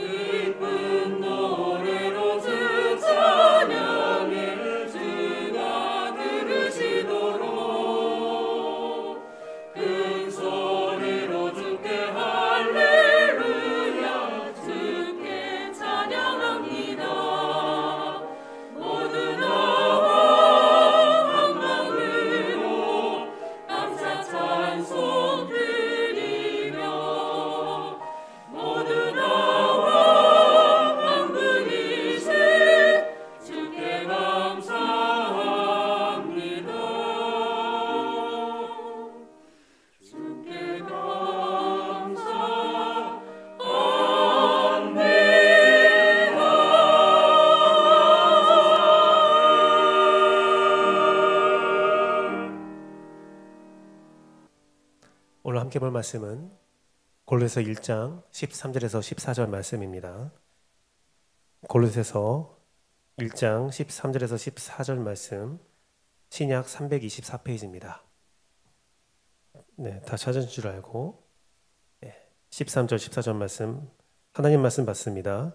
기쁜 노래로 주 찬양해 주가 들으시도록 큰 소리로 주께 할렐루야 주께 찬양합니다. 모두 나와 한마음 들고 감사 찬송 드리며 모두 나와 한 분이신 주께 감사합니다. 주께 오늘 함께 볼 말씀은 골로새서 1장 13절에서 14절 말씀입니다. 골로새서 1장 13절에서 14절 말씀, 신약 324페이지입니다. 네, 다 찾은 줄 알고 13절 14절 말씀, 하나님 말씀 받습니다.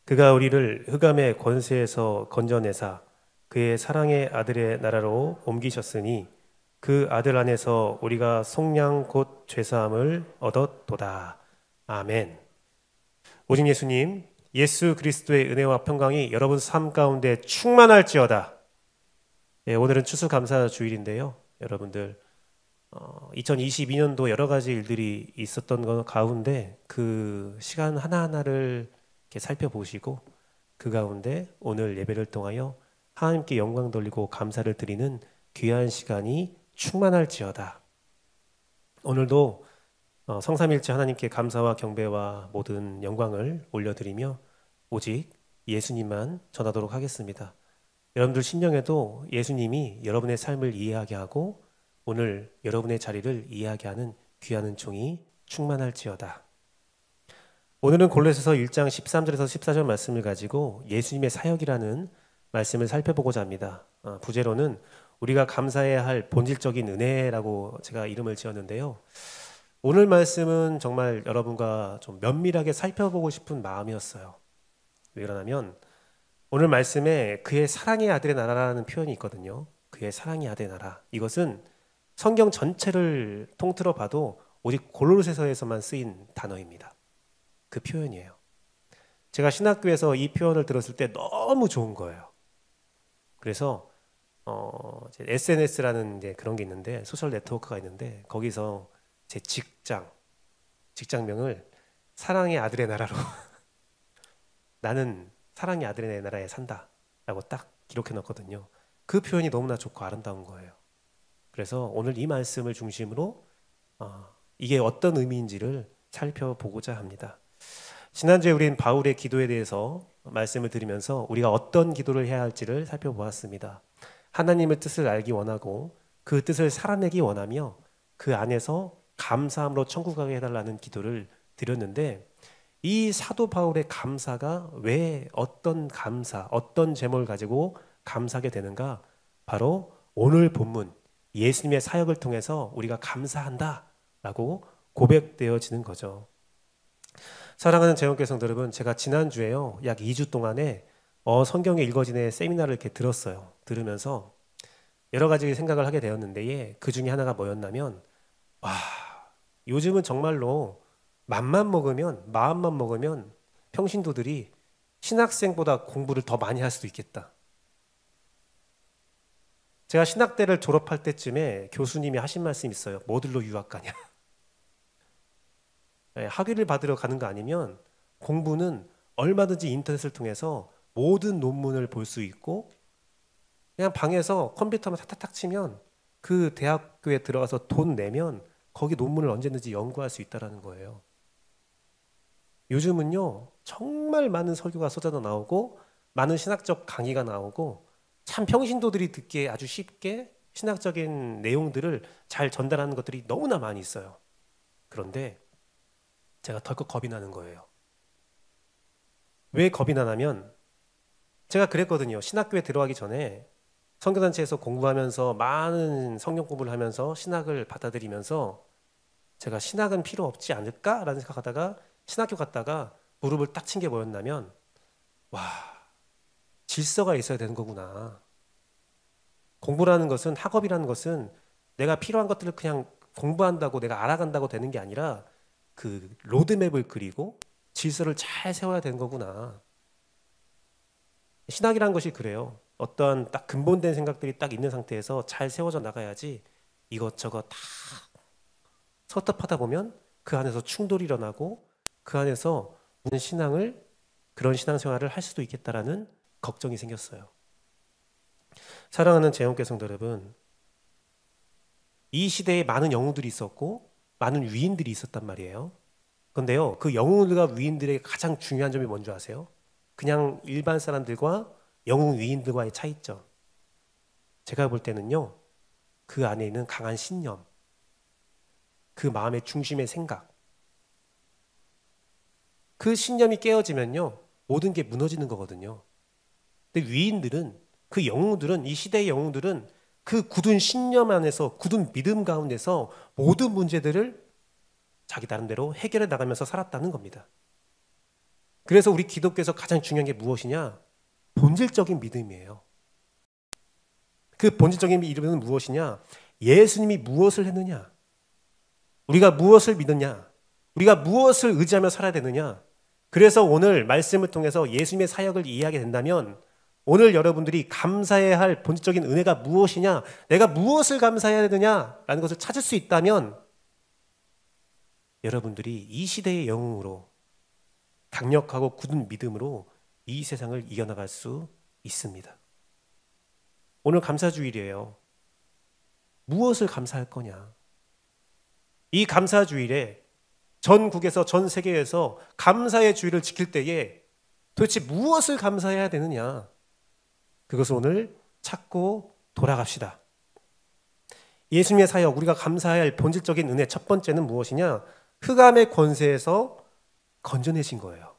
그가 우리를 흑암의 권세에서 건져내사 그의 사랑의 아들의 나라로 옮기셨으니 그 아들 안에서 우리가 속량 곧 죄사함을 얻었도다. 아멘. 오직 예수님, 예수 그리스도의 은혜와 평강이 여러분 삶 가운데 충만할지어다. 오늘은 추수감사 주일인데요. 여러분들 2022년도 여러 가지 일들이 있었던 것 가운데 그 시간 하나하나를 이렇게 살펴보시고 그 가운데 오늘 예배를 통하여 하나님께 영광 돌리고 감사를 드리는 귀한 시간이 충만할지어다. 오늘도 성삼일체 하나님께 감사와 경배와 모든 영광을 올려드리며 오직 예수님만 전하도록 하겠습니다. 여러분들 심령에도 예수님이 여러분의 삶을 이해하게 하고 오늘 여러분의 자리를 이해하게 하는 귀한 은총이 충만할지어다. 오늘은 골로새서 1장 13절에서 14절 말씀을 가지고 예수님의 사역이라는 말씀을 살펴보고자 합니다. 부제로는 우리가 감사해야 할 본질적인 은혜라고 제가 이름을 지었는데요. 오늘 말씀은 정말 여러분과 좀 면밀하게 살펴보고 싶은 마음이었어요. 왜 그러냐면 오늘 말씀에 그의 사랑의 아들의 나라라는 표현이 있거든요. 그의 사랑의 아들의 나라. 이것은 성경 전체를 통틀어 봐도 오직 골로새서에서만 쓰인 단어입니다. 그 표현이에요. 제가 신학교에서 이 표현을 들었을 때 너무 좋은 거예요. 그래서 SNS라는 그런 게 있는데 소셜 네트워크가 있는데 거기서 제 직장명을 사랑의 아들의 나라로 나는 사랑의 아들의 나라에 산다 라고 딱 기록해 놨거든요. 그 표현이 너무나 좋고 아름다운 거예요. 그래서 오늘 이 말씀을 중심으로 이게 어떤 의미인지를 살펴보고자 합니다. 지난주에 우린 바울의 기도에 대해서 말씀을 드리면서 우리가 어떤 기도를 해야 할지를 살펴보았습니다. 하나님의 뜻을 알기 원하고 그 뜻을 살아내기 원하며 그 안에서 감사함으로 천국 가게 해달라는 기도를 드렸는데 이 사도 바울의 감사가 왜 어떤 감사, 어떤 제목을 가지고 감사하게 되는가? 바로 오늘 본문 예수님의 사역을 통해서 우리가 감사한다라고 고백되어지는 거죠. 사랑하는 재원교회 성도 여러분, 제가 지난주에요 약 2주 동안에 성경에 읽어지는 세미나를 이렇게 들었어요. 들으면서 여러 가지 생각을 하게 되었는데 그 중에 하나가 뭐였냐면 요즘은 정말로 마음만 먹으면 평신도들이 신학생보다 공부를 더 많이 할 수도 있겠다. 제가 신학대를 졸업할 때쯤에 교수님이 하신 말씀이 있어요. 뭐들로 유학 가냐. 학위를 받으러 가는 거 아니면 공부는 얼마든지 인터넷을 통해서 모든 논문을 볼 수 있고 그냥 방에서 컴퓨터만 탁탁탁 치면 그 대학교에 들어가서 돈 내면 거기 논문을 언제든지 연구할 수 있다는 거예요. 요즘은요 정말 많은 설교가 쏟아져 나오고 많은 신학적 강의가 나오고 참 평신도들이 듣기에 아주 쉽게 신학적인 내용들을 잘 전달하는 것들이 너무나 많이 있어요. 그런데 제가 덜컥 겁이 나는 거예요. 왜 겁이 나냐면 제가 그랬거든요. 신학교에 들어가기 전에 선교단체에서 공부하면서 많은 성경 공부를 하면서 신학을 받아들이면서 제가 신학은 필요 없지 않을까라는 생각하다가 신학교 갔다가 무릎을 딱 친 게 뭐였냐면 와, 질서가 있어야 되는 거구나. 공부라는 것은, 학업이라는 것은 내가 필요한 것들을 그냥 공부한다고 내가 알아간다고 되는 게 아니라 그 로드맵을 그리고 질서를 잘 세워야 되는 거구나. 신학이라는 것이 그래요. 어떠한 딱 근본된 생각들이 딱 있는 상태에서 잘 세워져 나가야지 이것저것 다 섭섭하다 보면 그 안에서 충돌이 일어나고 그 안에서 우리는 신앙을, 그런 신앙생활을 할 수도 있겠다라는 걱정이 생겼어요. 사랑하는 재원교 성도 여러분, 이 시대에 많은 영웅들이 있었고 많은 위인들이 있었단 말이에요. 그런데요, 그 영웅들과 위인들의 가장 중요한 점이 뭔지 아세요? 그냥 일반 사람들과 영웅 위인들과의 차이점. 제가 볼 때는요, 그 안에 있는 강한 신념, 그 마음의 중심의 생각, 그 신념이 깨어지면요 모든 게 무너지는 거거든요. 근데 위인들은, 그 영웅들은, 이 시대의 영웅들은 그 굳은 신념 안에서, 굳은 믿음 가운데서 모든 문제들을 자기 나름대로 해결해 나가면서 살았다는 겁니다. 그래서 우리 기독교에서 가장 중요한 게 무엇이냐? 본질적인 믿음이에요. 그 본질적인 믿음은 무엇이냐? 예수님이 무엇을 했느냐? 우리가 무엇을 믿느냐? 우리가 무엇을 의지하며 살아야 되느냐? 그래서 오늘 말씀을 통해서 예수님의 사역을 이해하게 된다면 오늘 여러분들이 감사해야 할 본질적인 은혜가 무엇이냐? 내가 무엇을 감사해야 되느냐라는 것을 찾을 수 있다면 여러분들이 이 시대의 영웅으로, 강력하고 굳은 믿음으로 이 세상을 이겨나갈 수 있습니다. 오늘 감사주일이에요. 무엇을 감사할 거냐? 이 감사주일에 전국에서, 전 세계에서 감사의 주일을 지킬 때에 도대체 무엇을 감사해야 되느냐? 그것을 오늘 찾고 돌아갑시다. 예수님의 사역, 우리가 감사해야 할 본질적인 은혜 첫 번째는 무엇이냐? 흑암의 권세에서 건져내신 거예요.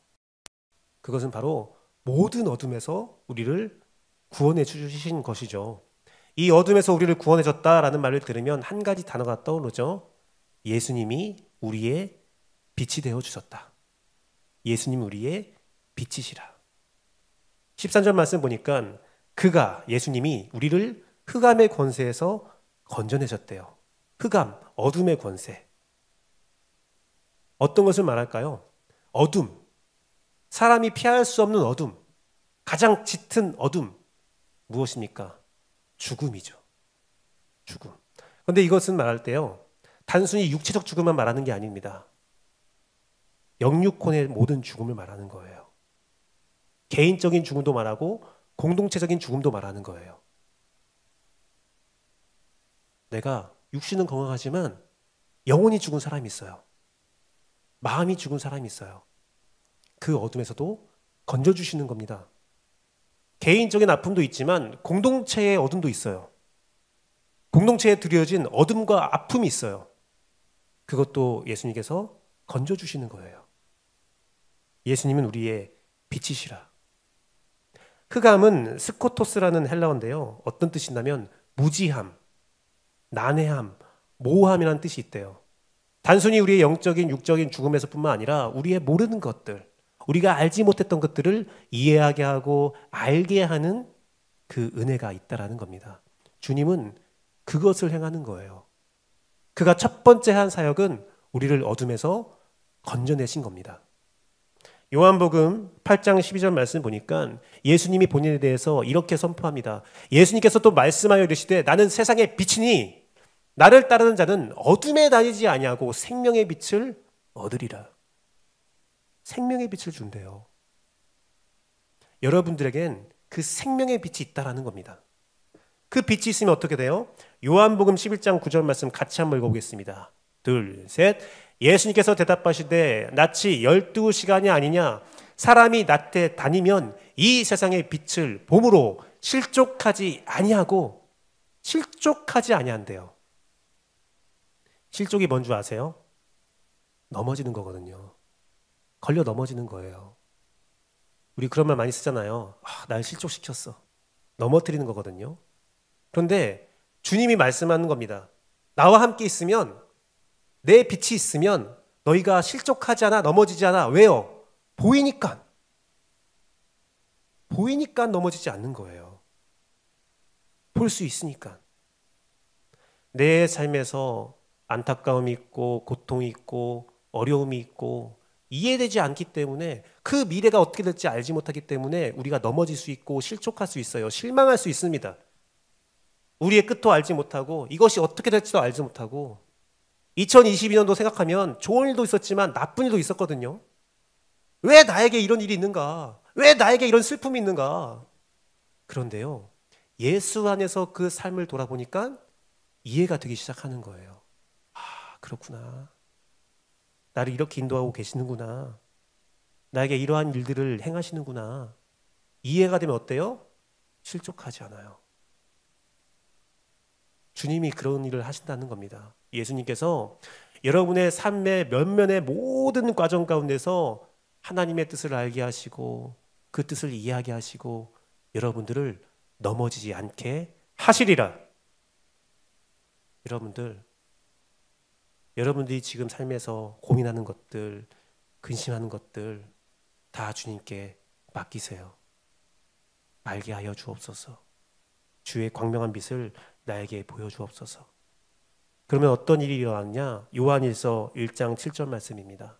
그것은 바로 모든 어둠에서 우리를 구원해 주신 것이죠. 이 어둠에서 우리를 구원해 줬다라는 말을 들으면 한 가지 단어가 떠오르죠. 예수님이 우리의 빛이 되어 주셨다. 예수님 우리의 빛이시라. 13절 말씀 보니까 그가, 예수님이 우리를 흑암의 권세에서 건져내셨대요. 흑암, 어둠의 권세. 어떤 것을 말할까요? 어둠, 사람이 피할 수 없는 어둠, 가장 짙은 어둠, 무엇입니까? 죽음이죠. 죽음. 그런데 이것은 말할 때요, 단순히 육체적 죽음만 말하는 게 아닙니다. 영육혼의 모든 죽음을 말하는 거예요. 개인적인 죽음도 말하고 공동체적인 죽음도 말하는 거예요. 내가 육신은 건강하지만 영혼이 죽은 사람이 있어요. 마음이 죽은 사람이 있어요. 그 어둠에서도 건져주시는 겁니다. 개인적인 아픔도 있지만 공동체의 어둠도 있어요. 공동체에 드려진 어둠과 아픔이 있어요. 그것도 예수님께서 건져주시는 거예요. 예수님은 우리의 빛이시라. 흑암은 스코토스라는 헬라어인데요, 어떤 뜻이 있냐면 무지함, 난해함, 모호함이라는 뜻이 있대요. 단순히 우리의 영적인, 육적인 죽음에서뿐만 아니라 우리의 모르는 것들, 우리가 알지 못했던 것들을 이해하게 하고 알게 하는 그 은혜가 있다라는 겁니다. 주님은 그것을 행하는 거예요. 그가 첫 번째 한 사역은 우리를 어둠에서 건져내신 겁니다. 요한복음 8장 12절 말씀 보니까 예수님이 본인에 대해서 이렇게 선포합니다. 예수님께서 또 말씀하여 이르시되 나는 세상의 빛이니 나를 따르는 자는 어둠에 다니지 아니하고 생명의 빛을 얻으리라. 생명의 빛을 준대요. 여러분들에겐 그 생명의 빛이 있다라는 겁니다. 그 빛이 있으면 어떻게 돼요? 요한복음 11장 9절 말씀 같이 한번 읽어보겠습니다. 둘, 셋. 예수님께서 대답하시되 낯이 12시간이 아니냐? 사람이 낮에 다니면 이 세상의 빛을 봄으로 실족하지 아니하고, 실족하지 아니한대요. 실족이 뭔 줄 아세요? 넘어지는 거거든요. 걸려 넘어지는 거예요. 우리 그런 말 많이 쓰잖아요. 날 실족시켰어. 넘어뜨리는 거거든요. 그런데 주님이 말씀하는 겁니다. 나와 함께 있으면, 내 빛이 있으면 너희가 실족하지 않아, 넘어지지 않아. 왜요? 보이니까 넘어지지 않는 거예요. 볼 수 있으니까. 내 삶에서 안타까움이 있고 고통이 있고 어려움이 있고 이해되지 않기 때문에 그 미래가 어떻게 될지 알지 못하기 때문에 우리가 넘어질 수 있고 실족할 수 있어요. 실망할 수 있습니다. 우리의 끝도 알지 못하고 이것이 어떻게 될지도 알지 못하고 2022년도 생각하면 좋은 일도 있었지만 나쁜 일도 있었거든요. 왜 나에게 이런 일이 있는가? 왜 나에게 이런 슬픔이 있는가? 그런데요, 예수 안에서 그 삶을 돌아보니까 이해가 되기 시작하는 거예요. 아, 그렇구나. 나를 이렇게 인도하고 계시는구나. 나에게 이러한 일들을 행하시는구나. 이해가 되면 어때요? 실족하지 않아요. 주님이 그런 일을 하신다는 겁니다. 예수님께서 여러분의 삶의 면면의 모든 과정 가운데서 하나님의 뜻을 알게 하시고 그 뜻을 이해하게 하시고 여러분들을 넘어지지 않게 하시리라. 여러분들이 지금 삶에서 고민하는 것들, 근심하는 것들 다 주님께 맡기세요. 알게 하여 주옵소서. 주의 광명한 빛을 나에게 보여주옵소서. 그러면 어떤 일이 일어났냐? 요한일서 1장 7절 말씀입니다.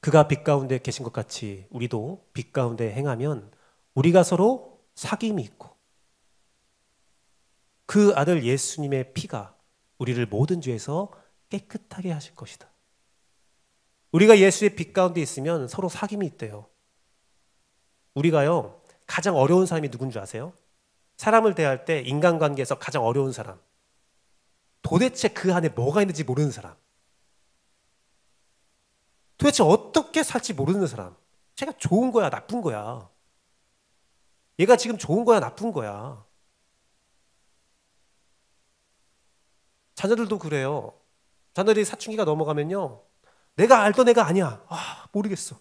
그가 빛 가운데 계신 것 같이 우리도 빛 가운데 행하면 우리가 서로 사귐이 있고 그 아들 예수님의 피가 우리를 모든 죄에서 깨끗하게 하실 것이다. 우리가 예수의 빛 가운데 있으면 서로 사귐이 있대요. 우리가요, 가장 어려운 사람이 누군 줄 아세요? 사람을 대할 때 인간관계에서 가장 어려운 사람. 도대체 그 안에 뭐가 있는지 모르는 사람. 도대체 어떻게 살지 모르는 사람. 제가 좋은 거야, 나쁜 거야. 얘가 지금 좋은 거야, 나쁜 거야. 자녀들도 그래요. 자녀들이 사춘기가 넘어가면요, 내가 알던 애가 아니야. 모르겠어.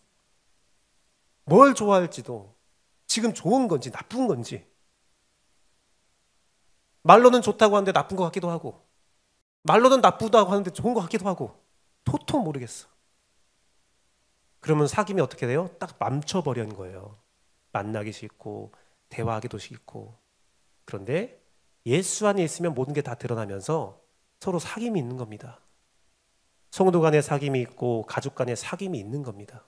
뭘 좋아할지도, 지금 좋은 건지 나쁜 건지. 말로는 좋다고 하는데 나쁜 것 같기도 하고, 말로는 나쁘다고 하는데 좋은 것 같기도 하고, 도통 모르겠어. 그러면 사귐이 어떻게 돼요? 딱 맘쳐버리는 거예요. 만나기 싫고 대화하기도 싫고. 그런데 예수 안에 있으면 모든 게 다 드러나면서 서로 사귐이 있는 겁니다. 성도 간의 사귐이 있고 가족 간의 사귐이 있는 겁니다.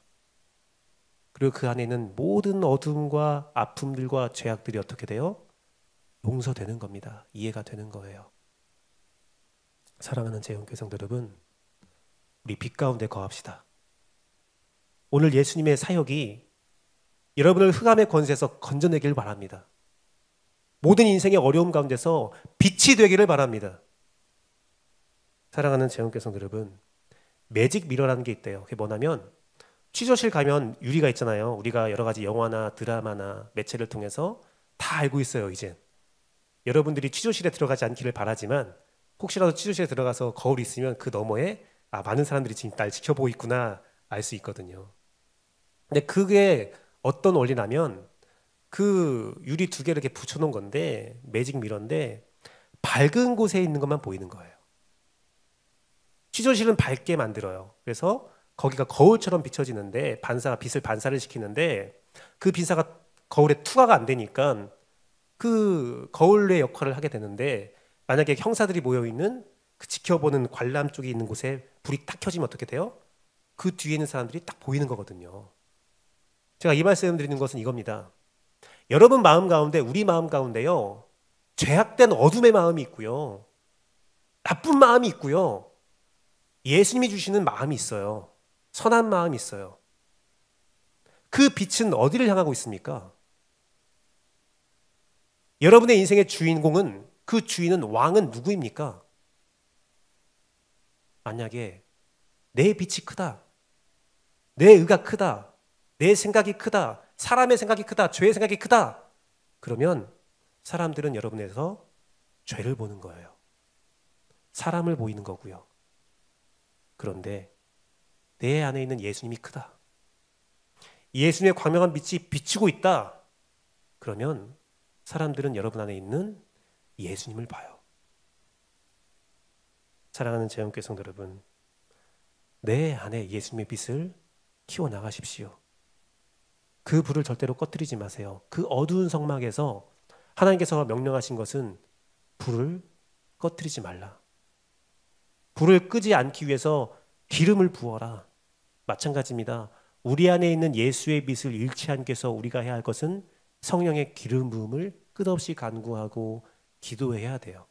그리고 그 안에 있는 모든 어둠과 아픔들과 죄악들이 어떻게 돼요? 용서되는 겁니다. 이해가 되는 거예요. 사랑하는 재영교성도 여러분, 우리 빛 가운데 거합시다. 오늘 예수님의 사역이 여러분을 흑암의 권세에서 건져내기를 바랍니다. 모든 인생의 어려움 가운데서 빛이 되기를 바랍니다. 사랑하는 재영교성도 여러분, 매직 미러라는 게 있대요. 그게 뭐냐면 취조실 가면 유리가 있잖아요. 우리가 여러 가지 영화나 드라마나 매체를 통해서 다 알고 있어요. 이제 여러분들이 취조실에 들어가지 않기를 바라지만 혹시라도 취조실에 들어가서 거울이 있으면 그 너머에 많은 사람들이 지금 날 지켜보고 있구나 알 수 있거든요. 근데 그게 어떤 원리냐면 그 유리 두 개를 이렇게 붙여놓은 건데 매직 미러인데 밝은 곳에 있는 것만 보이는 거예요. 취조실은 밝게 만들어요. 그래서 거기가 거울처럼 비춰지는데 반사가 빛을 반사를 시키는데 그 빛사가 거울에 투과가 안 되니까 그 거울의 역할을 하게 되는데 만약에 형사들이 모여있는 그 지켜보는 관람 쪽에 있는 곳에 불이 딱 켜지면 어떻게 돼요? 그 뒤에 있는 사람들이 딱 보이는 거거든요. 제가 이 말씀 드리는 것은 이겁니다. 여러분 마음 가운데, 우리 마음 가운데요, 죄악된 어둠의 마음이 있고요, 나쁜 마음이 있고요, 예수님이 주시는 마음이 있어요. 선한 마음이 있어요. 그 빛은 어디를 향하고 있습니까? 여러분의 인생의 주인공은, 그 주인은, 왕은 누구입니까? 만약에 내 빛이 크다, 내 의가 크다, 내 생각이 크다, 사람의 생각이 크다, 죄의 생각이 크다, 그러면 사람들은 여러분에서 죄를 보는 거예요. 사람을 보이는 거고요. 그런데 내 안에 있는 예수님이 크다, 예수님의 광명한 빛이 비추고 있다, 그러면 사람들은 여러분 안에 있는 예수님을 봐요. 사랑하는 재영교회 성도 여러분, 내 안에 예수님의 빛을 키워나가십시오. 그 불을 절대로 꺼뜨리지 마세요. 그 어두운 성막에서 하나님께서 명령하신 것은 불을 꺼뜨리지 말라. 불을 끄지 않기 위해서 기름을 부어라. 마찬가지입니다. 우리 안에 있는 예수의 빛을 잃지 않게 해서 우리가 해야 할 것은 성령의 기름 부음을 끝없이 간구하고 기도해야 돼요.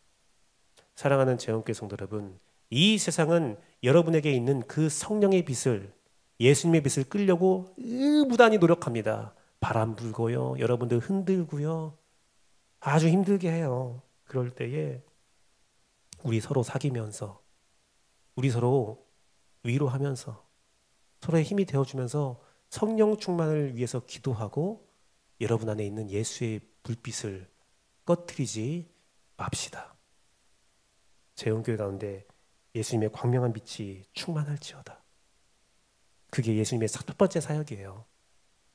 사랑하는 재원교회 성도 여러분, 이 세상은 여러분에게 있는 그 성령의 빛을, 예수님의 빛을 끌려고 무단히 노력합니다. 바람 불고요, 여러분들 흔들고요, 아주 힘들게 해요. 그럴 때에 우리 서로 사귀면서, 우리 서로 위로하면서, 서로의 힘이 되어주면서 성령 충만을 위해서 기도하고 여러분 안에 있는 예수의 불빛을 꺼뜨리지 맙시다. 재원교회 가운데 예수님의 광명한 빛이 충만할지어다. 그게 예수님의 첫 번째 사역이에요.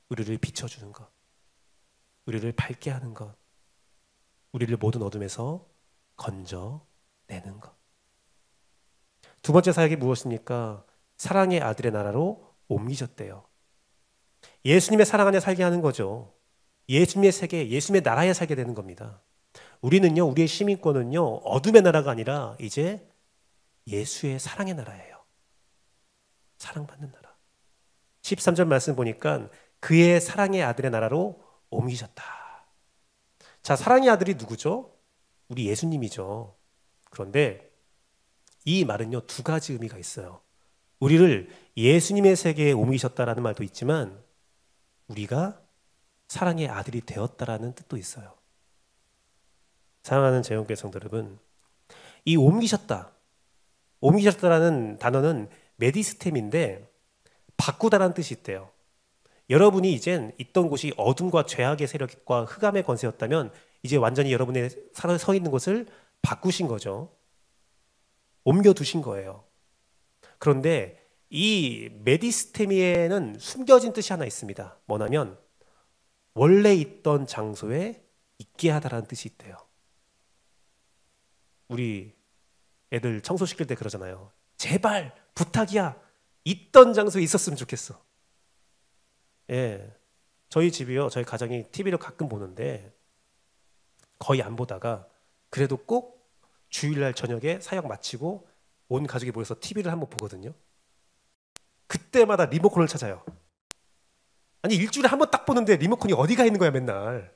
우리를 비춰주는 것, 우리를 밝게 하는 것, 우리를 모든 어둠에서 건져내는 것. 두 번째 사역이 무엇입니까? 사랑의 아들의 나라로 옮기셨대요. 예수님의 사랑 안에 살게 하는 거죠. 예수님의 세계, 예수님의 나라에 살게 되는 겁니다. 우리는요, 우리의 시민권은요, 어둠의 나라가 아니라 이제 예수의 사랑의 나라예요. 사랑받는 나라. 13절 말씀 보니까 그의 사랑의 아들의 나라로 옮기셨다. 자, 사랑의 아들이 누구죠? 우리 예수님이죠. 그런데 이 말은요, 두 가지 의미가 있어요. 우리를 예수님의 세계에 옮기셨다라는 말도 있지만 우리가 사랑의 아들이 되었다라는 뜻도 있어요. 사랑하는 재원교회 성도 여러분, 이 옮기셨다라는 단어는 메디스템인데 바꾸다라는 뜻이 있대요. 여러분이 이젠 있던 곳이 어둠과 죄악의 세력과 흑암의 권세였다면 이제 완전히 여러분의 서 있는 곳을 바꾸신 거죠. 옮겨두신 거예요. 그런데 이 메디스테미에는 숨겨진 뜻이 하나 있습니다. 뭐냐면 원래 있던 장소에 있게 하다라는 뜻이 있대요. 우리 애들 청소시킬 때 그러잖아요. 제발 부탁이야, 있던 장소에 있었으면 좋겠어. 예, 저희 집이요, 저희 가정이 TV를 가끔 보는데 거의 안 보다가 그래도 꼭 주일날 저녁에 사역 마치고 온 가족이 모여서 TV를 한번 보거든요. 그때마다 리모컨을 찾아요. 아니, 일주일에 한 번 딱 보는데 리모컨이 어디가 있는 거야 맨날.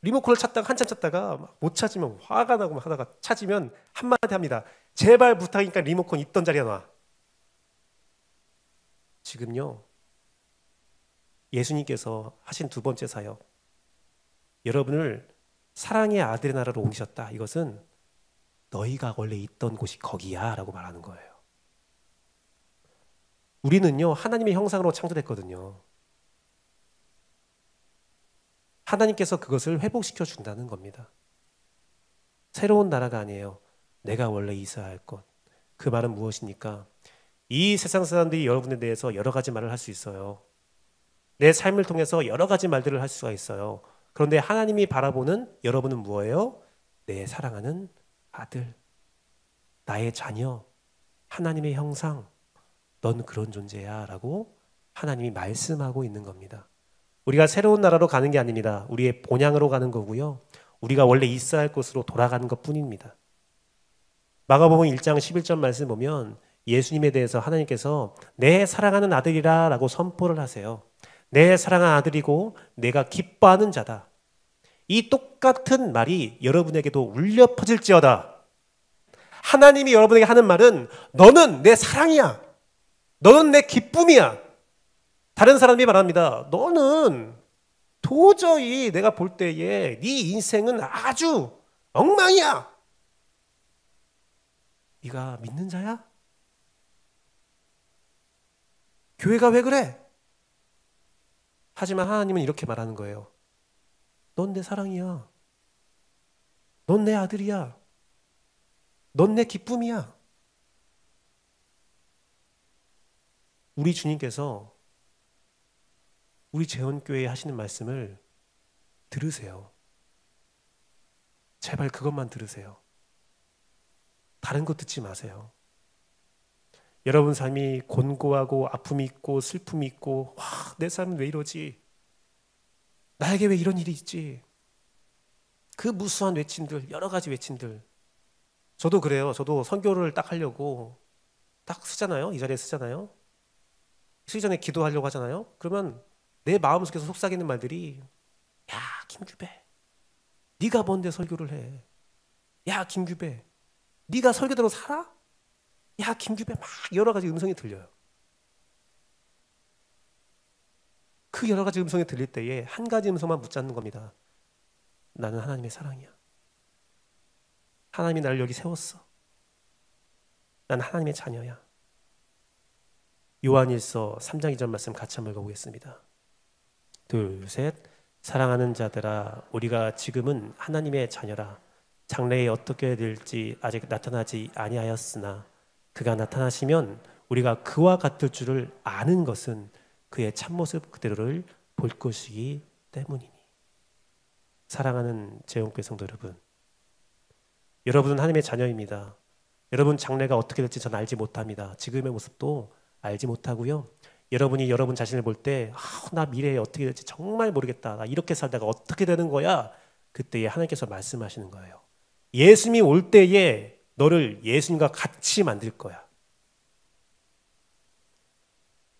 리모컨을 찾다가 한참 찾다가 못 찾으면 화가 나고 하다가 찾으면 한마디 합니다. 제발 부탁이니까 리모컨 있던 자리에 놔. 지금요, 예수님께서 하신 두 번째 사역, 여러분을 사랑의 아들의 나라로 옮기셨다. 이것은 너희가 원래 있던 곳이 거기야 라고 말하는 거예요. 우리는요, 하나님의 형상으로 창조됐거든요. 하나님께서 그것을 회복시켜 준다는 겁니다. 새로운 나라가 아니에요. 내가 원래 있어야 할 것. 그 말은 무엇입니까? 이 세상 사람들이 여러분에 대해서 여러 가지 말을 할 수 있어요. 내 삶을 통해서 여러 가지 말들을 할 수가 있어요. 그런데 하나님이 바라보는 여러분은 뭐예요? 내 사랑하는 아들, 나의 자녀, 하나님의 형상, 넌 그런 존재야 라고 하나님이 말씀하고 있는 겁니다. 우리가 새로운 나라로 가는 게 아닙니다. 우리의 본향으로 가는 거고요, 우리가 원래 있어야 할 곳으로 돌아가는 것뿐입니다. 마가복음 1장 11절 말씀 보면 예수님에 대해서 하나님께서 내 사랑하는 아들이라 라고 선포를 하세요. 내 사랑하는 아들이고 내가 기뻐하는 자다. 이 똑같은 말이 여러분에게도 울려 퍼질지어다. 하나님이 여러분에게 하는 말은 너는 내 사랑이야, 너는 내 기쁨이야. 다른 사람이 말합니다. 너는 도저히 내가 볼 때에 네 인생은 아주 엉망이야. 네가 믿는 자야? 교회가 왜 그래? 하지만 하나님은 이렇게 말하는 거예요. 넌 내 사랑이야. 넌 내 아들이야. 넌 내 기쁨이야. 우리 주님께서 우리 재원교회에 하시는 말씀을 들으세요. 제발 그것만 들으세요. 다른 거 듣지 마세요. 여러분 삶이 곤고하고 아픔이 있고 슬픔이 있고, 와, 내 삶은 왜 이러지? 나에게 왜 이런 일이 있지? 그 무수한 외침들, 여러 가지 외침들. 저도 그래요. 저도 선교를 딱 하려고 딱 쓰잖아요. 이 자리에 쓰잖아요. 쓰기 전에 기도하려고 하잖아요. 그러면 내 마음속에서 속삭이는 말들이, 야, 김규배, 네가 뭔데 설교를 해? 야, 김규배, 네가 설교대로 살아? 야, 김규배, 막 여러 가지 음성이 들려요. 그 여러 가지 음성이 들릴 때에 한 가지 음성만 붙잡는 겁니다. 나는 하나님의 사랑이야. 하나님이 나를 여기 세웠어. 나는 하나님의 자녀야. 요한일서 3장 2절 말씀 같이 한번 읽어보겠습니다. 둘, 셋. 사랑하는 자들아, 우리가 지금은 하나님의 자녀라. 장래에 어떻게 될지 아직 나타나지 아니하였으나 그가 나타나시면 우리가 그와 같을 줄을 아는 것은 그의 참모습 그대로를 볼 것이기 때문이니. 사랑하는 재원교회 성도 여러분, 여러분은 하나님의 자녀입니다. 여러분 장래가 어떻게 될지 저는 알지 못합니다. 지금의 모습도 알지 못하고요. 여러분이 여러분 자신을 볼 때, 나 미래에 어떻게 될지 정말 모르겠다. 나 이렇게 살다가 어떻게 되는 거야? 그때에 하나님께서 말씀하시는 거예요. 예수님이 올 때에 너를 예수님과 같이 만들 거야.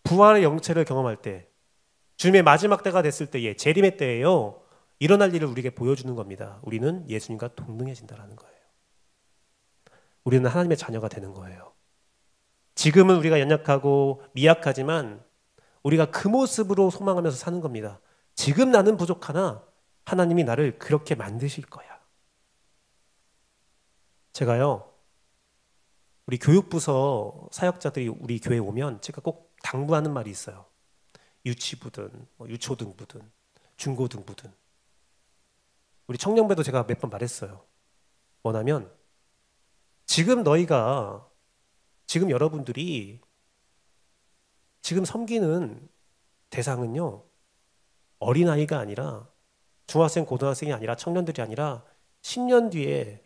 부활의 영체를 경험할 때, 주님의 마지막 때가 됐을 때에, 재림의 때에요, 일어날 일을 우리에게 보여주는 겁니다. 우리는 예수님과 동등해진다는 거예요. 우리는 하나님의 자녀가 되는 거예요. 지금은 우리가 연약하고 미약하지만 우리가 그 모습으로 소망하면서 사는 겁니다. 지금 나는 부족하나 하나님이 나를 그렇게 만드실 거야. 제가요, 우리 교육부서 사역자들이 우리 교회에 오면 제가 꼭 당부하는 말이 있어요. 유치부든 유초등부든 중고등부든 우리 청년배도 제가 몇 번 말했어요. 뭐냐면 지금 너희가, 지금 여러분들이 지금 섬기는 대상은요, 어린아이가 아니라 중학생, 고등학생이 아니라 청년들이 아니라 10년 뒤에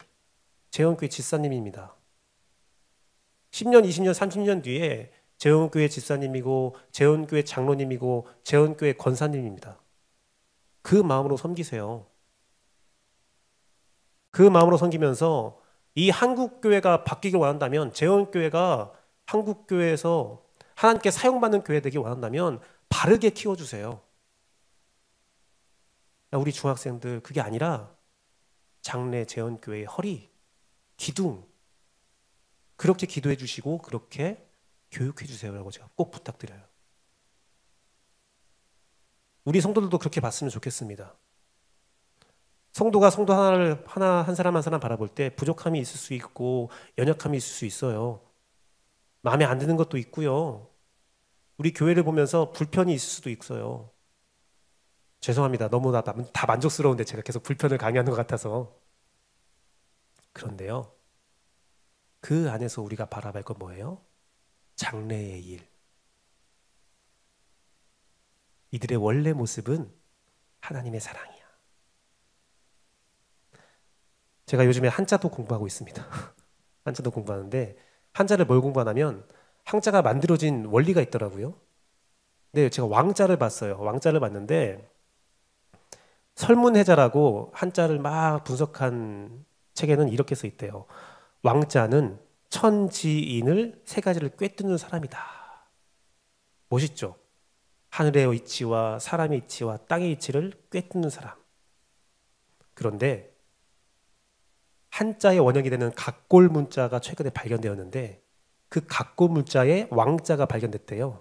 재원교회 집사님입니다. 10년, 20년, 30년 뒤에 재원교회 집사님이고 재원교회 장로님이고 재원교회 권사님입니다. 그 마음으로 섬기세요. 그 마음으로 섬기면서 이 한국교회가 바뀌길 원한다면, 재원교회가 한국교회에서 하나님께 사용받는 교회 되길 원한다면 바르게 키워주세요. 우리 중학생들, 그게 아니라 장래 재원교회의 허리, 기둥, 그렇게 기도해 주시고 그렇게 교육해 주세요라고 제가 꼭 부탁드려요. 우리 성도들도 그렇게 봤으면 좋겠습니다. 성도가 성도 한 사람 한 사람 바라볼 때 부족함이 있을 수 있고 연약함이 있을 수 있어요. 마음에 안 드는 것도 있고요. 우리 교회를 보면서 불편이 있을 수도 있어요. 죄송합니다. 너무 다 만족스러운데 제가 계속 불편을 강요하는 것 같아서. 그런데요, 그 안에서 우리가 바라볼 건 뭐예요? 장래의 일. 이들의 원래 모습은 하나님의 사랑이야. 제가 요즘에 한자도 공부하고 있습니다. 한자도 공부하는데, 한자를 뭘 공부하냐면 한자가 만들어진 원리가 있더라고요. 근데 제가 왕자를 봤어요. 왕자를 봤는데 설문해자라고 한자를 막 분석한 책에는 이렇게 써 있대요. 왕자는 천지인을 세 가지를 꿰뚫는 사람이다. 멋있죠? 하늘의 이치와 사람의 이치와 땅의 이치를 꿰뚫는 사람. 그런데 한자의 원형이 되는 각골 문자가 최근에 발견되었는데, 그 각골 문자에 왕자가 발견됐대요.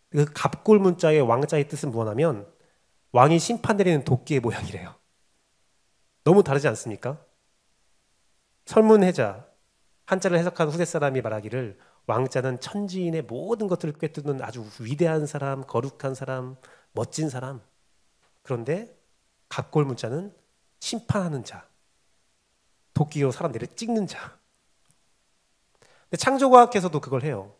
그 각골 문자의 왕자의 뜻은 뭐냐면 왕이 심판 내리는 도끼의 모양이래요. 너무 다르지 않습니까? 설문해자, 한자를 해석한 후대 사람이 말하기를 왕자는 천지인의 모든 것들을 꿰뚫는 아주 위대한 사람, 거룩한 사람, 멋진 사람. 그런데 각골 문자는 심판하는 자, 도끼로 사람 내려 찍는 자. 근데 창조과학에서도 그걸 해요.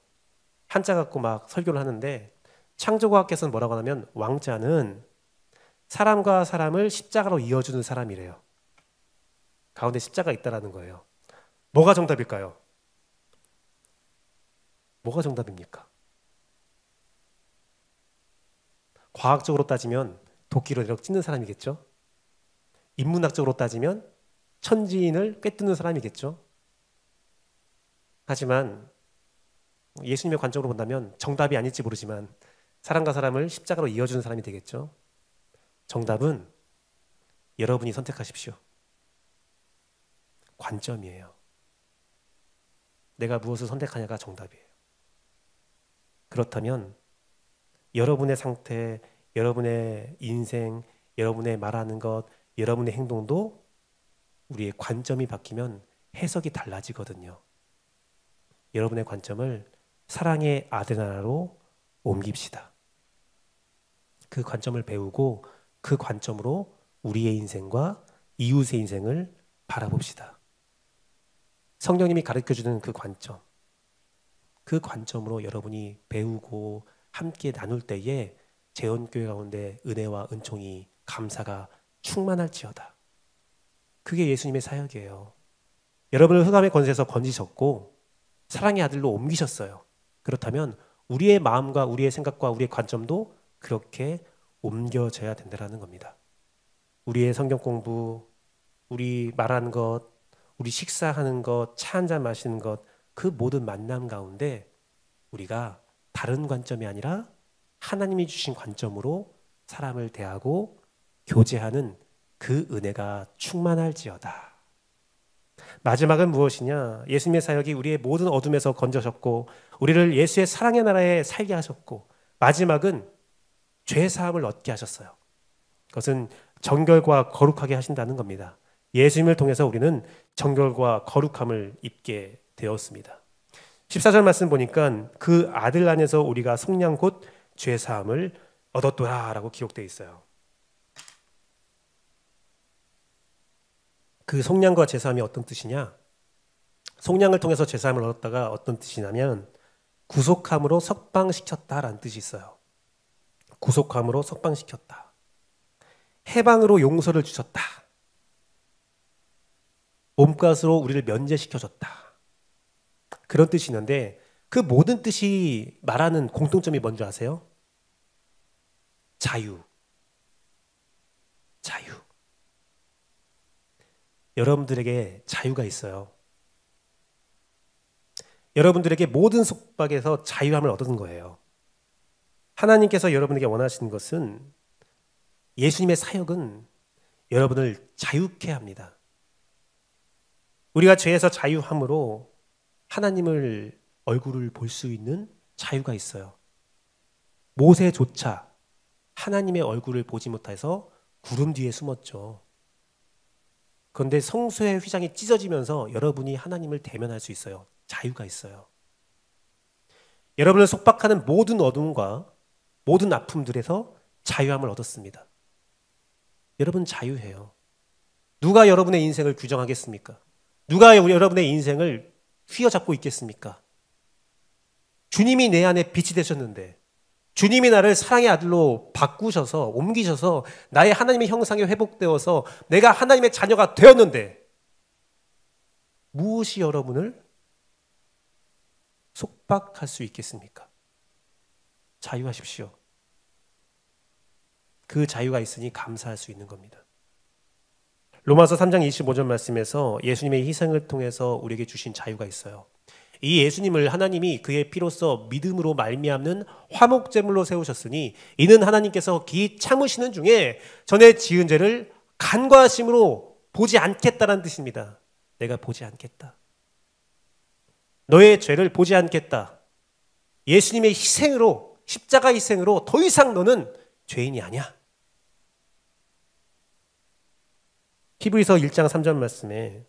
한자 갖고 막 설교를 하는데, 창조과학에서는 뭐라고 하냐면 왕자는 사람과 사람을 십자가로 이어주는 사람이래요. 가운데 십자가 있다라는 거예요. 뭐가 정답일까요? 뭐가 정답입니까? 과학적으로 따지면 도끼로 내려 찢는 사람이겠죠? 인문학적으로 따지면 천지인을 꿰뚫는 사람이겠죠? 하지만 예수님의 관점으로 본다면 정답이 아닐지 모르지만 사람과 사람을 십자가로 이어주는 사람이 되겠죠? 정답은 여러분이 선택하십시오. 관점이에요. 내가 무엇을 선택하냐가 정답이에요. 그렇다면 여러분의 상태, 여러분의 인생, 여러분의 말하는 것, 여러분의 행동도 우리의 관점이 바뀌면 해석이 달라지거든요. 여러분의 관점을 사랑의 아데나로 옮깁시다. 그 관점을 배우고 그 관점으로 우리의 인생과 이웃의 인생을 바라봅시다. 성령님이 가르쳐주는 그 관점으로 여러분이 배우고 함께 나눌 때에 재원교회 가운데 은혜와 은총이 감사가 충만할지어다. 그게 예수님의 사역이에요. 여러분을 흑암의 권세에서 건지셨고 사랑의 아들로 옮기셨어요. 그렇다면 우리의 마음과 우리의 생각과 우리의 관점도 그렇게 옮겨져야 된다는 겁니다. 우리의 성경 공부, 우리 말하는 것, 우리 식사하는 것, 차 한잔 마시는 것, 그 모든 만남 가운데 우리가 다른 관점이 아니라 하나님이 주신 관점으로 사람을 대하고 교제하는 그 은혜가 충만할지어다. 마지막은 무엇이냐? 예수님의 사역이 우리의 모든 어둠에서 건져셨고 우리를 예수의 사랑의 나라에 살게 하셨고 마지막은 죄 사함을 얻게 하셨어요. 그것은 정결과 거룩하게 하신다는 겁니다. 예수님을 통해서 우리는 정결과 거룩함을 입게 되었습니다. 14절 말씀 보니까 그 아들 안에서 우리가 속량 곧 죄 사함을 얻었더라 라고 기록되어 있어요. 그 속량과 죄 사함이 어떤 뜻이냐? 속량을 통해서 죄 사함을 얻었다가 어떤 뜻이냐면 구속함으로 석방시켰다라는 뜻이 있어요. 구속함으로 석방시켰다. 해방으로 용서를 주셨다. 몸값으로 우리를 면제시켜줬다. 그런 뜻이 있는데 그 모든 뜻이 말하는 공통점이 뭔지 아세요? 자유. 여러분들에게 자유가 있어요. 여러분들에게 모든 속박에서 자유함을 얻은 거예요. 하나님께서 여러분에게 원하시는 것은 예수님의 사역은 여러분을 자유케 합니다. 우리가 죄에서 자유함으로 하나님을 얼굴을 볼 수 있는 자유가 있어요. 모세조차 하나님의 얼굴을 보지 못해서 구름 뒤에 숨었죠. 그런데 성소의 휘장이 찢어지면서 여러분이 하나님을 대면할 수 있어요. 자유가 있어요. 여러분을 속박하는 모든 어둠과 모든 아픔들에서 자유함을 얻었습니다. 여러분 자유해요. 누가 여러분의 인생을 규정하겠습니까? 누가 여러분의 인생을 휘어잡고 있겠습니까? 주님이 내 안에 빛이 되셨는데 주님이 나를 사랑의 아들로 바꾸셔서 옮기셔서 나의 하나님의 형상에 회복되어서 내가 하나님의 자녀가 되었는데 무엇이 여러분을 속박할 수 있겠습니까? 자유하십시오. 그 자유가 있으니 감사할 수 있는 겁니다. 로마서 3장 25절 말씀에서 예수님의 희생을 통해서 우리에게 주신 자유가 있어요. 이 예수님을 하나님이 그의 피로써 믿음으로 말미암는 화목제물로 세우셨으니 이는 하나님께서 기 참으시는 중에 전에 지은 죄를 간과하심으로 보지 않겠다라는 뜻입니다. 내가 보지 않겠다. 너의 죄를 보지 않겠다. 예수님의 희생으로, 십자가 희생으로 더 이상 너는 죄인이 아니야. 히브리서 1장 3절 말씀에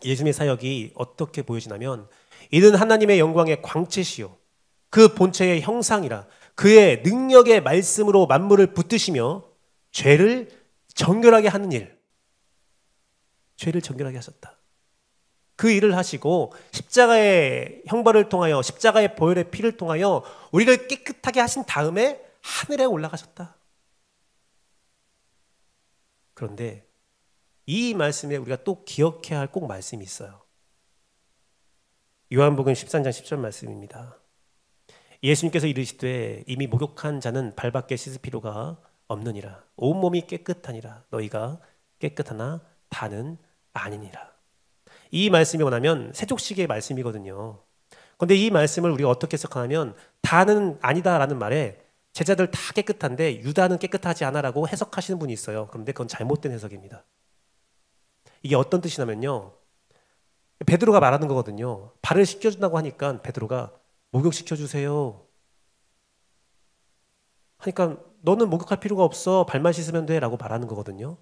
예수님의 사역이 어떻게 보여지냐면 이는 하나님의 영광의 광채시요 그 본체의 형상이라 그의 능력의 말씀으로 만물을 붙드시며 죄를 정결하게 하는 일. 죄를 정결하게 하셨다. 그 일을 하시고 십자가의 형벌을 통하여 십자가의 보혈의 피를 통하여 우리를 깨끗하게 하신 다음에 하늘에 올라가셨다. 그런데 이 말씀에 우리가 또 기억해야 할 꼭 말씀이 있어요. 요한복음 13장 10절 말씀입니다. 예수님께서 이르시되 이미 목욕한 자는 발밖에 씻을 필요가 없느니라. 온몸이 깨끗하니라. 너희가 깨끗하나 다는 아니니라. 이 말씀이 뭐냐면 세족식의 말씀이거든요. 그런데 이 말씀을 우리가 어떻게 해석하냐면 다는 아니다라는 말에 제자들 다 깨끗한데 유다는 깨끗하지 않아라고 해석하시는 분이 있어요. 그런데 그건 잘못된 해석입니다. 이게 어떤 뜻이냐면요, 베드로가 말하는 거거든요. 발을 씻겨준다고 하니까 베드로가 목욕시켜주세요 하니까 너는 목욕할 필요가 없어, 발만 씻으면 돼 라고 말하는 거거든요.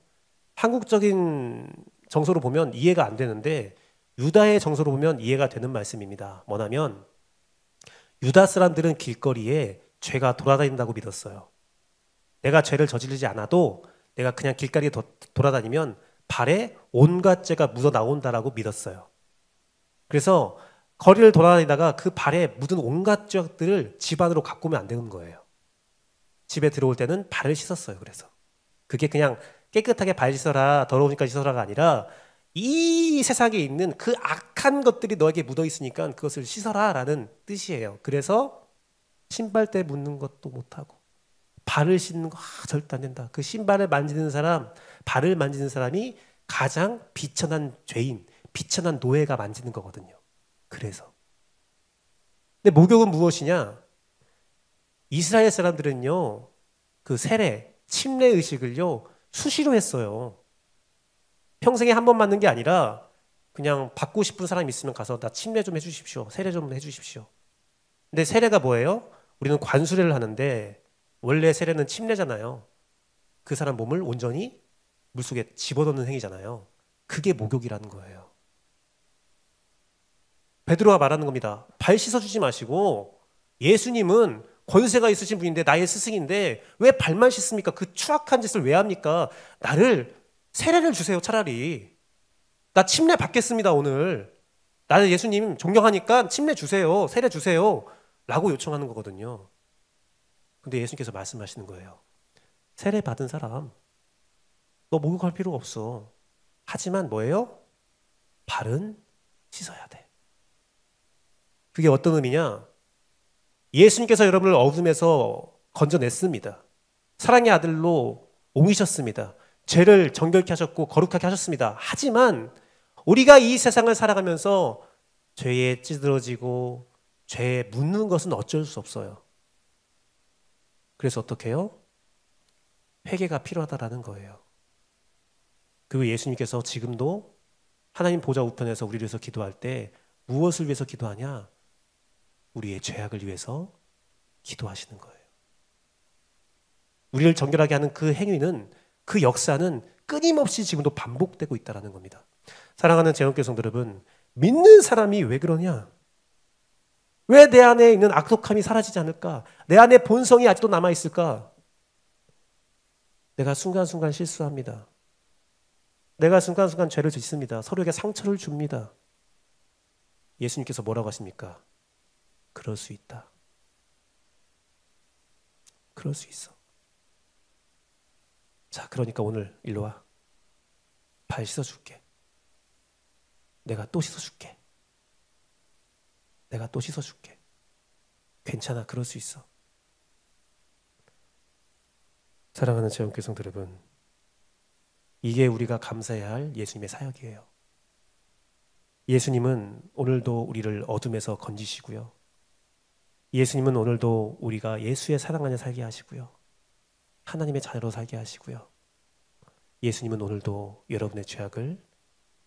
한국적인 정서로 보면 이해가 안 되는데 유다의 정서로 보면 이해가 되는 말씀입니다. 뭐냐면 유다 사람들은 길거리에 죄가 돌아다닌다고 믿었어요. 내가 죄를 저지르지 않아도 내가 그냥 길거리에 돌아다니면 발에 온갖 죄가 묻어 나온다라고 믿었어요. 그래서 거리를 돌아다니다가 그 발에 묻은 온갖 죄악들을 집 안으로 갖고 오면 안 되는 거예요. 집에 들어올 때는 발을 씻었어요. 그래서 그게 그냥 깨끗하게 발 씻어라, 더러우니까 씻어라가 아니라 이 세상에 있는 그 악한 것들이 너에게 묻어 있으니까 그것을 씻어라 라는 뜻이에요. 그래서 신발대 묻는 것도 못하고 발을 씻는 거 절대 안 된다. 그 신발을 만지는 사람, 발을 만지는 사람이 가장 비천한 죄인, 비천한 노예가 만지는 거거든요. 그래서 근데 목욕은 무엇이냐? 이스라엘 사람들은요, 그 세례, 침례 의식을요 수시로 했어요. 평생에 한 번 맞는 게 아니라 그냥 받고 싶은 사람 있으면 가서 나 침례 좀 해주십시오, 세례 좀 해주십시오. 근데 세례가 뭐예요? 우리는 관수례를 하는데 원래 세례는 침례잖아요. 그 사람 몸을 온전히 물속에 집어넣는 행위잖아요. 그게 목욕이라는 거예요. 베드로가 말하는 겁니다. 발 씻어주지 마시고, 예수님은 권세가 있으신 분인데 나의 스승인데 왜 발만 씻습니까? 그 추악한 짓을 왜 합니까? 나를 세례를 주세요. 차라리 나 침례 받겠습니다. 오늘 나는 예수님 존경하니까 침례 주세요, 세례 주세요 라고 요청하는 거거든요. 근데 예수님께서 말씀하시는 거예요. 세례 받은 사람 너 목욕할 필요가 없어. 하지만 뭐예요? 발은 씻어야 돼. 그게 어떤 의미냐? 예수님께서 여러분을 어둠에서 건져냈습니다. 사랑의 아들로 옮기셨습니다. 죄를 정결케 하셨고 거룩하게 하셨습니다. 하지만 우리가 이 세상을 살아가면서 죄에 찌들어지고 죄에 묻는 것은 어쩔 수 없어요. 그래서 어떻게 해요? 회개가 필요하다라는 거예요. 그리고 예수님께서 지금도 하나님 보좌 우편에서 우리를 위해서 기도할 때 무엇을 위해서 기도하냐? 우리의 죄악을 위해서 기도하시는 거예요. 우리를 정결하게 하는 그 행위는, 그 역사는 끊임없이 지금도 반복되고 있다는 겁니다. 사랑하는 재원교회 성도 여러분, 믿는 사람이 왜 그러냐? 왜 내 안에 있는 악독함이 사라지지 않을까? 내 안에 본성이 아직도 남아있을까? 내가 순간순간 실수합니다. 내가 순간순간 죄를 짓습니다. 서로에게 상처를 줍니다. 예수님께서 뭐라고 하십니까? 그럴 수 있다. 그럴 수 있어. 자, 그러니까 오늘 일로 와. 발 씻어줄게. 내가 또 씻어줄게. 내가 또 씻어줄게. 괜찮아, 그럴 수 있어. 사랑하는 재원교회 성도 여러분, 이게 우리가 감사해야 할 예수님의 사역이에요. 예수님은 오늘도 우리를 어둠에서 건지시고요. 예수님은 오늘도 우리가 예수의 사랑 안에 살게 하시고요. 하나님의 자녀로 살게 하시고요. 예수님은 오늘도 여러분의 죄악을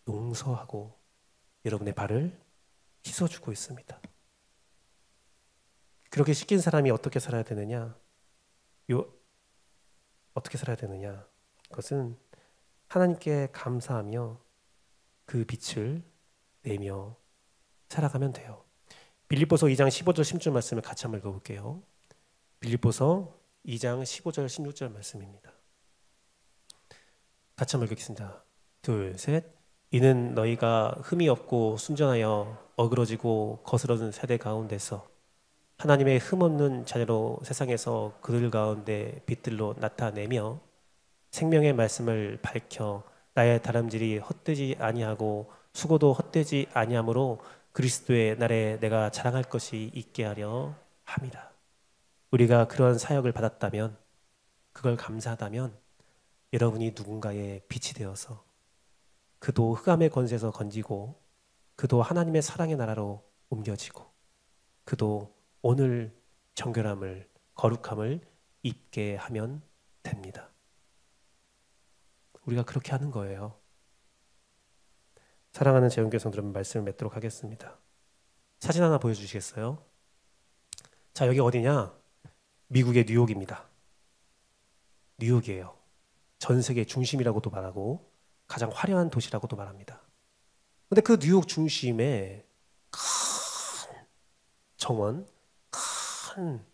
용서하고 여러분의 발을 씻어주고 있습니다. 그렇게 씻긴 사람이 어떻게 살아야 되느냐? 어떻게 살아야 되느냐? 그것은 하나님께 감사하며 그 빛을 내며 살아가면 돼요. 빌립보서 2장 15절 16절 말씀을 같이 한번 읽어볼게요. 빌립보서 2장 15절 16절 말씀입니다. 같이 한번 읽겠습니다. 둘, 셋. 이는 너희가 흠이 없고 순전하여 어그러지고 거스러진 세대 가운데서 하나님의 흠없는 자녀로 세상에서 그들 가운데 빛들로 나타내며 생명의 말씀을 밝혀 나의 다름질이 헛되지 아니하고 수고도 헛되지 아니하므로 그리스도의 날에 내가 자랑할 것이 있게 하려 합니다. 우리가 그런 사역을 받았다면, 그걸 감사하다면 여러분이 누군가의 빛이 되어서 그도 흑암의 권세에서 건지고 그도 하나님의 사랑의 나라로 옮겨지고 그도 오늘 정결함을, 거룩함을 입게 하면 됩니다. 우리가 그렇게 하는 거예요. 사랑하는 재훈교회 성도들, 말씀을 맺도록 하겠습니다. 사진 하나 보여주시겠어요? 자, 여기 어디냐? 미국의 뉴욕입니다. 뉴욕이에요. 전 세계 중심이라고도 말하고 가장 화려한 도시라고도 말합니다. 근데 그 뉴욕 중심에 큰 정원, 큰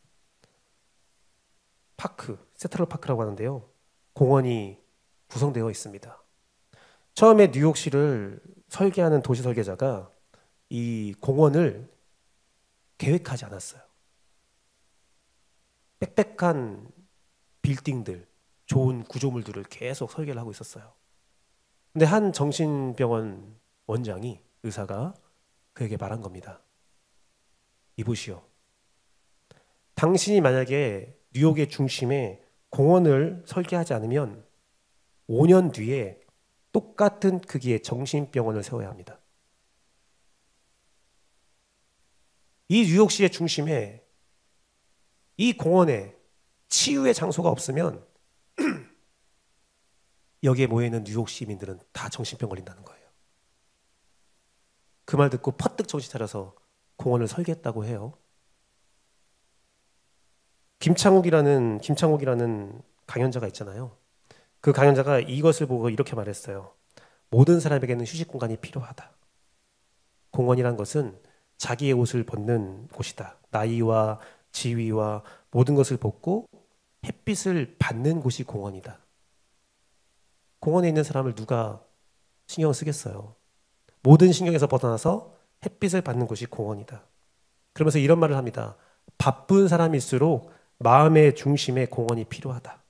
파크, 센트럴 파크라고 하는데요. 공원이 구성되어 있습니다. 처음에 뉴욕시를 설계하는 도시 설계자가 이 공원을 계획하지 않았어요. 빽빽한 빌딩들, 좋은 구조물들을 계속 설계를 하고 있었어요. 근데 한 정신병원 원장이, 의사가 그에게 말한 겁니다. 이보시오. 당신이 만약에 뉴욕의 중심에 공원을 설계하지 않으면 5년 뒤에 똑같은 크기의 정신병원을 세워야 합니다. 이 뉴욕시의 중심에, 이 공원에 치유의 장소가 없으면 여기에 모여있는 뉴욕 시민들은 다 정신병 걸린다는 거예요. 그 말 듣고 퍼뜩 정신 차려서 공원을 설계했다고 해요. 김창욱이라는 강연자가 있잖아요. 그 강연자가 이것을 보고 이렇게 말했어요. 모든 사람에게는 휴식 공간이 필요하다. 공원이란 것은 자기의 옷을 벗는 곳이다. 나이와 지위와 모든 것을 벗고 햇빛을 받는 곳이 공원이다. 공원에 있는 사람을 누가 신경 쓰겠어요? 모든 신경에서 벗어나서 햇빛을 받는 곳이 공원이다. 그러면서 이런 말을 합니다. 바쁜 사람일수록 마음의 중심에 공원이 필요하다.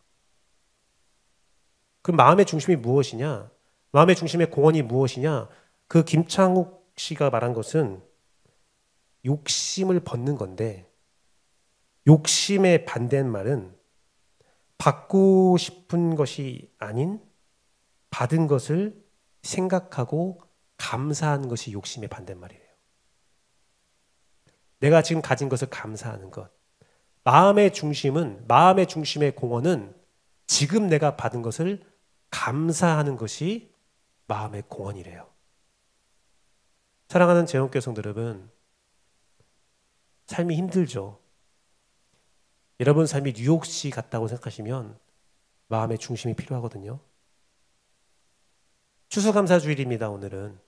그럼 마음의 중심이 무엇이냐? 마음의 중심의 공원이 무엇이냐? 그 김창욱 씨가 말한 것은 욕심을 벗는 건데, 욕심의 반대말은 받고 싶은 것이 아닌 받은 것을 생각하고 감사하는 것이 욕심의 반대말이에요. 내가 지금 가진 것을 감사하는 것. 마음의 중심의 공원은 지금 내가 받은 것을 감사하는 것이 마음의 공원이래요. 사랑하는 재원교회 성도 여러분, 삶이 힘들죠. 여러분 삶이 뉴욕시 같다고 생각하시면 마음의 중심이 필요하거든요. 추수감사주일입니다. 오늘은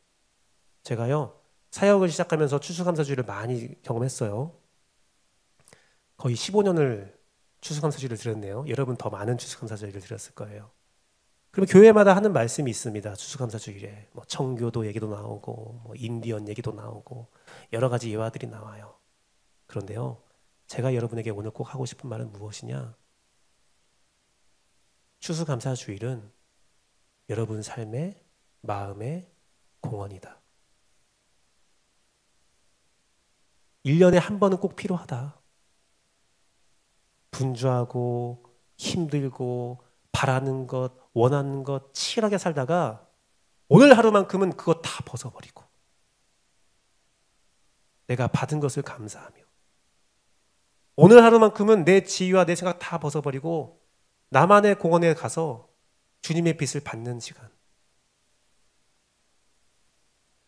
제가요 사역을 시작하면서 추수감사주일을 많이 경험했어요. 거의 15년을 추수감사주일을 드렸네요. 여러분 더 많은 추수감사주일을 드렸을 거예요. 그럼 교회마다 하는 말씀이 있습니다. 추수감사주일에 뭐 청교도 얘기도 나오고 뭐 인디언 얘기도 나오고 여러 가지 예화들이 나와요. 그런데요, 제가 여러분에게 오늘 꼭 하고 싶은 말은 무엇이냐? 추수감사주일은 여러분 삶의 마음의 공원이다. 1년에 한 번은 꼭 필요하다. 분주하고 힘들고 바라는 것, 원하는 것 치열하게 살다가 오늘 하루만큼은 그거 다 벗어버리고 내가 받은 것을 감사하며 오늘 하루만큼은 내 지위와 내 생각 다 벗어버리고 나만의 공원에 가서 주님의 빛을 받는 시간.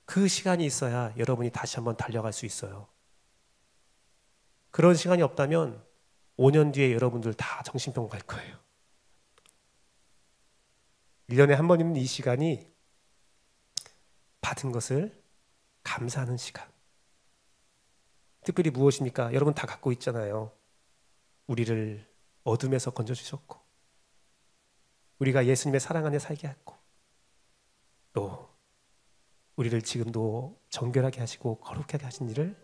그 시간이 있어야 여러분이 다시 한번 달려갈 수 있어요. 그런 시간이 없다면 5년 뒤에 여러분들 다 정신병 갈 거예요. 1년에 한 번 있는 이 시간이 받은 것을 감사하는 시간. 특별히 무엇입니까? 여러분 다 갖고 있잖아요. 우리를 어둠에서 건져주셨고 우리가 예수님의 사랑 안에 살게 했고 또 우리를 지금도 정결하게 하시고 거룩하게 하신 일을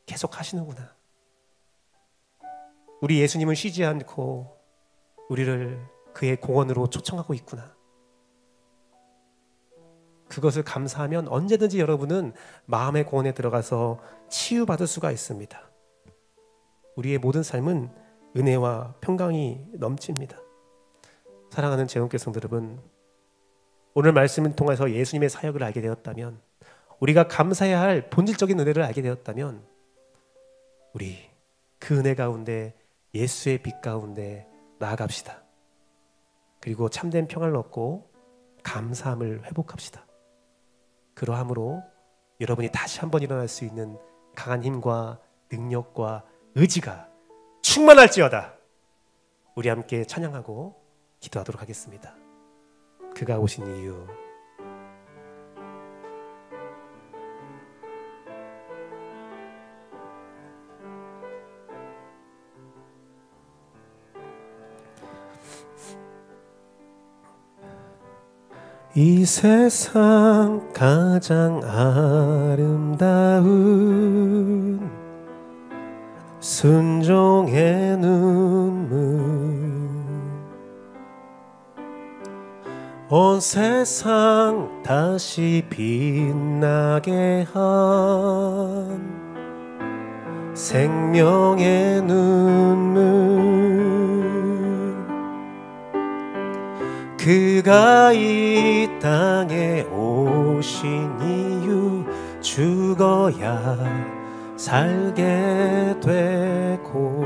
계속 하시는구나. 우리 예수님은 쉬지 않고 우리를 그의 공원으로 초청하고 있구나. 그것을 감사하면 언제든지 여러분은 마음의 공원에 들어가서 치유받을 수가 있습니다. 우리의 모든 삶은 은혜와 평강이 넘칩니다. 사랑하는 재원교회 성도 여러분, 오늘 말씀을 통해서 예수님의 사역을 알게 되었다면, 우리가 감사해야 할 본질적인 은혜를 알게 되었다면, 우리 그 은혜 가운데 예수의 빛 가운데 나아갑시다. 그리고 참된 평안을 얻고 감사함을 회복합시다. 그러함으로 여러분이 다시 한번 일어날 수 있는 강한 힘과 능력과 의지가 충만할지어다. 우리 함께 찬양하고 기도하도록 하겠습니다. 그가 오신 이유. 이 세상 가장 아름다운 순종의 눈물, 온 세상 다시 빛나게 한 생명의 눈물, 그가 이 땅에 오신 이유, 죽어야 살게 되고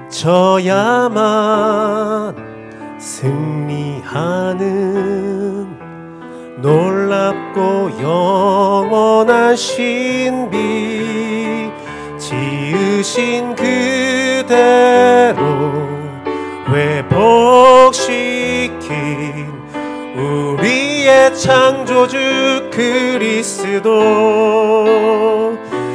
져야만 승리하는 놀랍고 영원한 신비, 지으신 그대로 회복시킨 우리의 창조주 그리스도,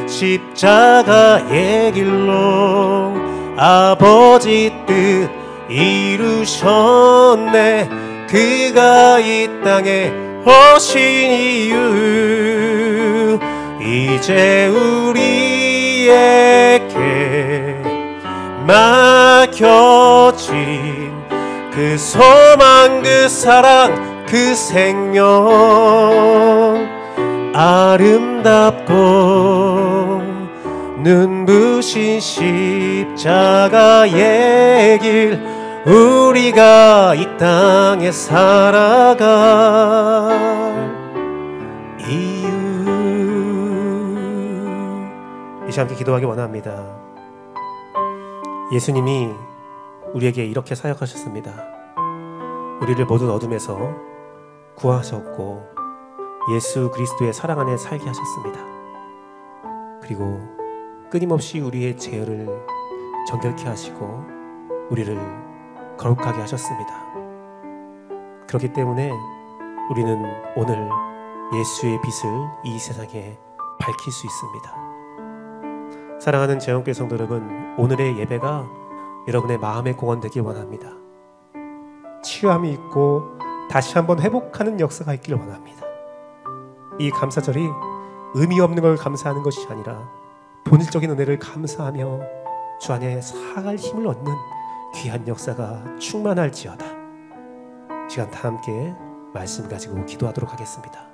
십자가의 길로 아버지 뜻 이루셨네. 그가 이 땅에 오신 이유, 이제 우리에게 맡겨진 그 소망, 그 사랑, 그 생명, 아름답고 눈부신 십자가의 길, 우리가 이 땅에 살아갈 이유. 이 시간 함께 기도하기 원합니다. 예수님이 우리에게 이렇게 사역하셨습니다. 우리를 모든 어둠에서 구하셨고 예수 그리스도의 사랑 안에 살게 하셨습니다. 그리고 끊임없이 우리의 죄를 정결케 하시고 우리를 거룩하게 하셨습니다. 그렇기 때문에 우리는 오늘 예수의 빛을 이 세상에 밝힐 수 있습니다. 사랑하는 재원교회 성도 여러분, 오늘의 예배가 여러분의 마음의 공헌 되길 원합니다. 치유함이 있고 다시 한번 회복하는 역사가 있기를 원합니다. 이 감사절이 의미 없는 걸 감사하는 것이 아니라 본질적인 은혜를 감사하며 주 안에 살아갈 힘을 얻는 귀한 역사가 충만할지어다. 시간 다 함께 말씀 가지고 기도하도록 하겠습니다.